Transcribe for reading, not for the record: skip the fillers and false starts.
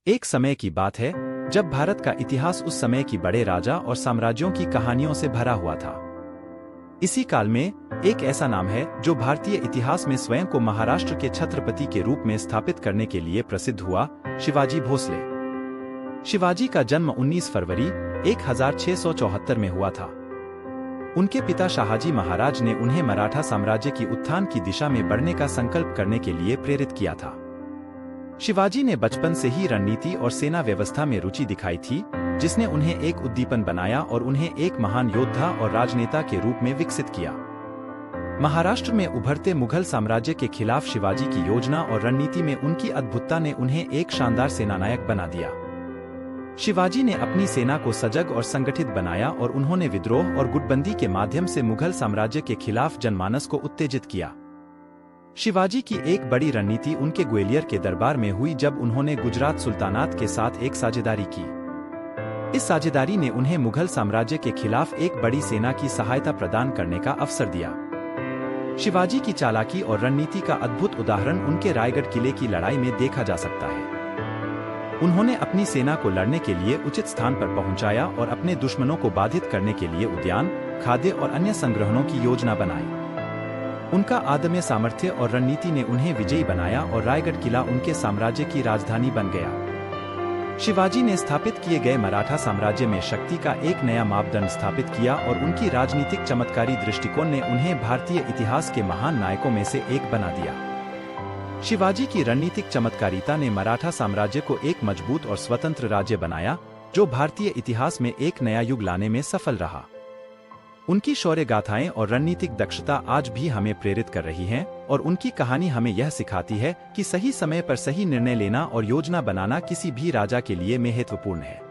एक समय की बात है जब भारत का इतिहास उस समय की बड़े राजा और साम्राज्यों की कहानियों से भरा हुआ था। इसी काल में एक ऐसा नाम है जो भारतीय इतिहास में स्वयं को महाराष्ट्र के छत्रपति के रूप में स्थापित करने के लिए प्रसिद्ध हुआ, शिवाजी भोसले। शिवाजी का जन्म 19 फरवरी 1674 में हुआ था। उनके पिता शाहाजी महाराज ने उन्हें मराठा साम्राज्य की उत्थान की दिशा में बढ़ने का संकल्प करने के लिए प्रेरित किया था। शिवाजी ने बचपन से ही रणनीति और सेना व्यवस्था में रुचि दिखाई थी, जिसने उन्हें एक उद्दीपन बनाया और उन्हें एक महान योद्धा और राजनेता के रूप में विकसित किया। महाराष्ट्र में उभरते मुगल साम्राज्य के खिलाफ शिवाजी की योजना और रणनीति में उनकी अद्भुतता ने उन्हें एक शानदार सेनानायक बना दिया। शिवाजी ने अपनी सेना को सजग और संगठित बनाया और उन्होंने विद्रोह और गुटबंदी के माध्यम से मुगल साम्राज्य के खिलाफ जनमानस को उत्तेजित किया। शिवाजी की एक बड़ी रणनीति उनके ग्वालियर के दरबार में हुई जब उन्होंने गुजरात सुल्तानात के साथ एक साझेदारी की। इस साझेदारी ने उन्हें मुगल साम्राज्य के खिलाफ एक बड़ी सेना की सहायता प्रदान करने का अवसर दिया। शिवाजी की चालाकी और रणनीति का अद्भुत उदाहरण उनके रायगढ़ किले की लड़ाई में देखा जा सकता है। उन्होंने अपनी सेना को लड़ने के लिए उचित स्थान पर पहुंचाया और अपने दुश्मनों को बाधित करने के लिए उद्यान, खाद्य और अन्य संग्रहणों की योजना बनाई। उनका अदम्य सामर्थ्य और रणनीति ने उन्हें विजयी बनाया और रायगढ़ किला उनके साम्राज्य की राजधानी बन गया। शिवाजी ने स्थापित किए गए मराठा साम्राज्य में शक्ति का एक नया मापदंड स्थापित किया और उनकी राजनीतिक चमत्कारी दृष्टिकोण ने उन्हें भारतीय इतिहास के महान नायकों में से एक बना दिया। शिवाजी की रणनीतिक चमत्कारिता ने मराठा साम्राज्य को एक मजबूत और स्वतंत्र राज्य बनाया, जो भारतीय इतिहास में एक नया युग लाने में सफल रहा। उनकी शौर्य गाथाएं और रणनीतिक दक्षता आज भी हमें प्रेरित कर रही हैं और उनकी कहानी हमें यह सिखाती है कि सही समय पर सही निर्णय लेना और योजना बनाना किसी भी राजा के लिए महत्वपूर्ण है।